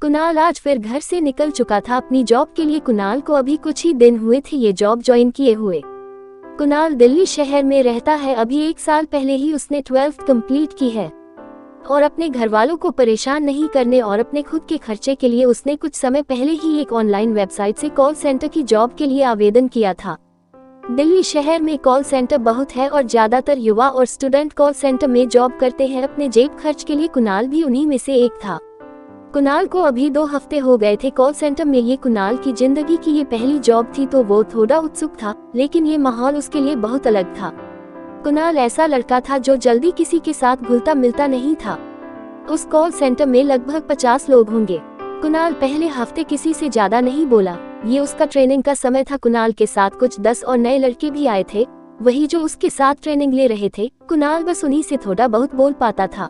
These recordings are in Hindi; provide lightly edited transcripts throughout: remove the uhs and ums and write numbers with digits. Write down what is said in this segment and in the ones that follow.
कुणाल आज फिर घर से निकल चुका था अपनी जॉब के लिए। कुणाल को अभी कुछ ही दिन हुए थे ये जॉब ज्वाइन किए हुए। कुणाल दिल्ली शहर में रहता है। अभी 1 साल पहले ही उसने 12th कंप्लीट की है और अपने घर वालों को परेशान नहीं करने और अपने खुद के खर्चे के लिए उसने कुछ समय पहले ही एक ऑनलाइन वेबसाइट से कॉल सेंटर की जॉब के लिए आवेदन किया था। दिल्ली शहर में कॉल सेंटर बहुत है और ज्यादातर युवा और स्टूडेंट कॉल सेंटर में जॉब करते हैं अपने जेब खर्च के लिए। कुणाल भी उन्हीं में से एक था। कुणाल को अभी 2 हफ्ते हो गए थे कॉल सेंटर में। ये कुणाल की जिंदगी की ये पहली जॉब थी तो वो थोड़ा उत्सुक था, लेकिन ये माहौल उसके लिए बहुत अलग था। कुणाल ऐसा लड़का था जो जल्दी किसी के साथ घुलता मिलता नहीं था। उस कॉल सेंटर में लगभग 50 लोग होंगे। कुणाल पहले हफ्ते किसी से ज्यादा नहीं बोला। ये उसका ट्रेनिंग का समय था। कुणाल के साथ कुछ 10 और नए लड़के भी आए थे, वही जो उसके साथ ट्रेनिंग ले रहे थे। कुणाल बस उन्हीं से थोड़ा बहुत बोल पाता था।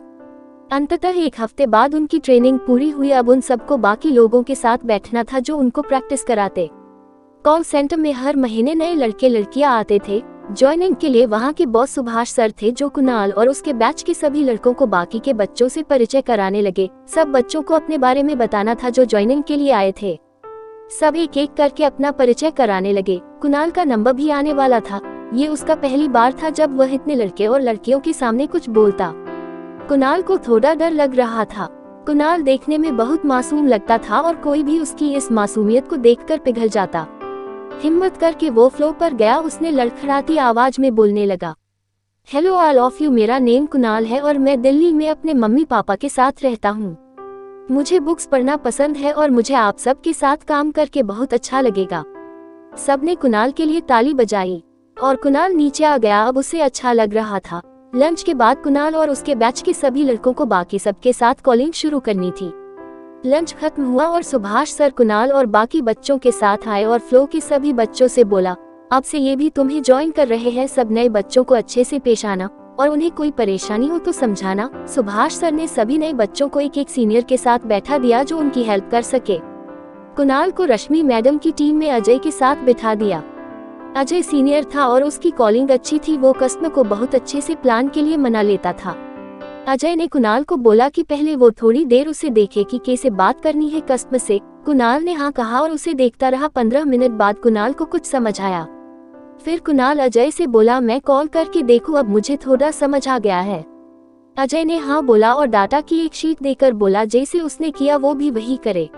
अंततः 1 हफ्ते बाद उनकी ट्रेनिंग पूरी हुई। अब उन सबको बाकी लोगों के साथ बैठना था जो उनको प्रैक्टिस कराते। कॉल सेंटर में हर महीने नए लड़के लड़कियां आते थे ज्वाइनिंग के लिए। वहां के बॉस सुभाष सर थे जो कुणाल और उसके बैच के सभी लड़कों को बाकी के बच्चों से परिचय कराने लगे। सब बच्चों को अपने बारे में बताना था जो ज्वाइनिंग के लिए आए थे। सब एक एक करके अपना परिचय कराने लगे। कुणाल का नंबर भी आने वाला था। ये उसका पहली बार था जब वह इतने लड़के और लड़कियों के सामने कुछ बोलता। कुणाल को थोड़ा डर लग रहा था। कुणाल देखने में बहुत मासूम लगता था और कोई भी उसकी इस मासूमियत को देखकर पिघल जाता। हिम्मत करके वो फ्लोर पर गया। उसने लड़खड़ाती आवाज में बोलने लगा, हेलो ऑल ऑफ यू, मेरा नेम कुणाल है और मैं दिल्ली में अपने मम्मी पापा के साथ रहता हूँ। मुझे बुक्स पढ़ना पसंद है और मुझे आप सब के साथ काम करके बहुत अच्छा लगेगा। सबने कुणाल के लिए ताली बजाई और कुणाल नीचे आ गया। अब उसे अच्छा लग रहा था। लंच के बाद कुणाल और उसके बैच के सभी लड़कों को बाकी सबके साथ कॉलिंग शुरू करनी थी। लंच खत्म हुआ और सुभाष सर कुणाल और बाकी बच्चों के साथ आए और फ्लो के सभी बच्चों से बोला, अब से ये भी तुम्हें ज्वाइन कर रहे हैं। सब नए बच्चों को अच्छे से पेश आना और उन्हें कोई परेशानी हो तो समझाना। सुभाष सर ने सभी नए बच्चों को एक एक सीनियर के साथ बैठा दिया जो उनकी हेल्प कर सके। कुणाल को रश्मि मैडम की टीम में अजय के साथ बिठा दिया। अजय सीनियर था और उसकी कॉलिंग अच्छी थी। वो कस्टमर को बहुत अच्छे से प्लान के लिए मना लेता था। अजय ने कुणाल को बोला कि पहले वो थोड़ी देर उसे देखे कि कैसे बात करनी है कस्टमर से। कुणाल ने हाँ कहा और उसे देखता रहा। 15 मिनट बाद कुणाल को कुछ समझ आया। फिर कुणाल अजय से बोला, मैं कॉल करके देखूं, अब मुझे थोड़ा समझ आ गया है। अजय ने हाँ बोला और डाटा की एक शीट देकर बोला जैसे उसने किया वो भी वही करे।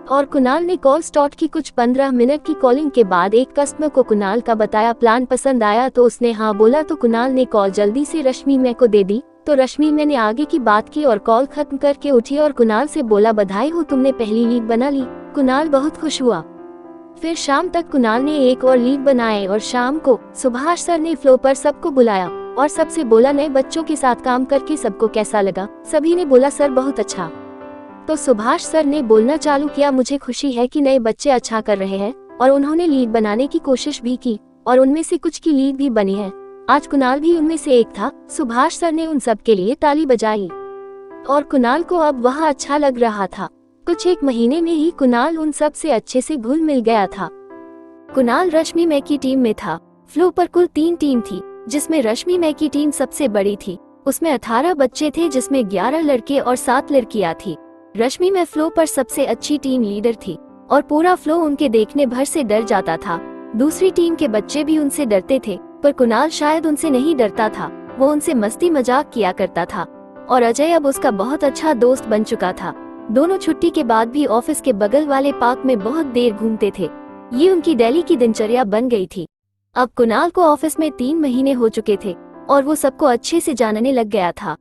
और कुणाल ने कॉल स्टार्ट की। कुछ 15 मिनट की कॉलिंग के बाद एक कस्टमर को कुणाल का बताया प्लान पसंद आया तो उसने हाँ बोला तो कुणाल ने कॉल जल्दी से रश्मि मैम को दे दी। तो रश्मि मैम ने आगे की बात की और कॉल खत्म करके उठी और कुणाल से बोला, बधाई हो, तुमने पहली लीड बना ली। कुणाल बहुत खुश हुआ। फिर शाम तक कुणाल ने एक और लीड बनाए और शाम को सुभाष सर ने फ्लो पर सबको बुलाया और सबसे बोला नए बच्चों के साथ काम करके सबको कैसा लगा। सभी ने बोला सर बहुत अच्छा। तो सुभाष सर ने बोलना चालू किया, मुझे खुशी है कि नए बच्चे अच्छा कर रहे हैं और उन्होंने लीड बनाने की कोशिश भी की और उनमें से कुछ की लीड भी बनी है। आज कुणाल भी उनमें से एक था। सुभाष सर ने उन सब के लिए ताली बजाई और कुणाल को अब वह अच्छा लग रहा था। कुछ 1 महीने में ही कुणाल उन सब से अच्छे से घुल मिल गया था। कुणाल रश्मि मैम की टीम में था। फ्लो पर कुल 3 टीम थी जिसमें रश्मि मैम की टीम सबसे बड़ी थी। उसमें 18 बच्चे थे जिसमें 11 लड़के और 7 लड़कियां थी। रश्मि मैम फ्लो पर सबसे अच्छी टीम लीडर थी और पूरा फ्लो उनके देखने भर से डर जाता था। दूसरी टीम के बच्चे भी उनसे डरते थे पर कुणाल शायद उनसे नहीं डरता था। वो उनसे मस्ती मजाक किया करता था और अजय अब उसका बहुत अच्छा दोस्त बन चुका था। दोनों छुट्टी के बाद भी ऑफिस के बगल वाले पार्क में बहुत देर घूमते थे। ये उनकी डेली की दिनचर्या बन गई थी। अब कुणाल को ऑफिस में 3 महीने हो चुके थे और वो सबको अच्छे से जानने लग गया था।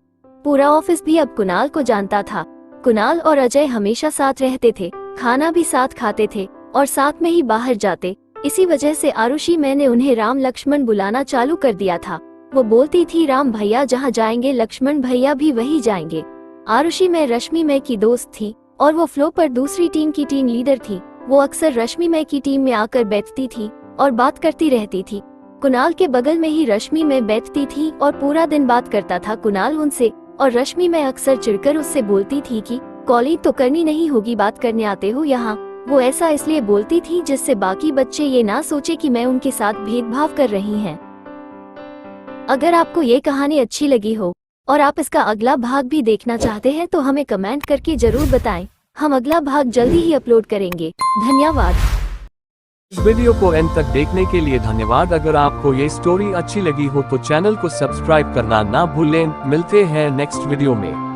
पूरा ऑफिस भी अब कुणाल को जानता था। कुणाल और अजय हमेशा साथ रहते थे, खाना भी साथ खाते थे और साथ में ही बाहर जाते। इसी वजह से आरुषि मैम ने उन्हें राम लक्ष्मण बुलाना चालू कर दिया था। वो बोलती थी, राम भैया जहाँ जाएंगे लक्ष्मण भैया भी वही जाएंगे। आरुषि मैम रश्मि मैम की दोस्त थी और वो फ्लो पर दूसरी टीम की टीम लीडर थी। वो अक्सर रश्मि मैम की टीम में आकर बैठती थी और बात करती रहती थी। कुणाल के बगल में ही रश्मि मैम बैठती थी और पूरा दिन बात करता था कुणाल उनसे। और रश्मि मैम अक्सर चिढ़कर उससे बोलती थी कि कॉलिंग तो करनी नहीं होगी, बात करने आते हो यहाँ। वो ऐसा इसलिए बोलती थी जिससे बाकी बच्चे ये ना सोचे कि मैं उनके साथ भेदभाव कर रही हैं। अगर आपको ये कहानी अच्छी लगी हो और आप इसका अगला भाग भी देखना चाहते हैं तो हमें कमेंट करके जरूर बताएं। हम अगला भाग जल्दी ही अपलोड करेंगे। धन्यवाद। इस वीडियो को एंड तक देखने के लिए धन्यवाद। अगर आपको ये स्टोरी अच्छी लगी हो तो चैनल को सब्सक्राइब करना ना भूलें। मिलते हैं नेक्स्ट वीडियो में।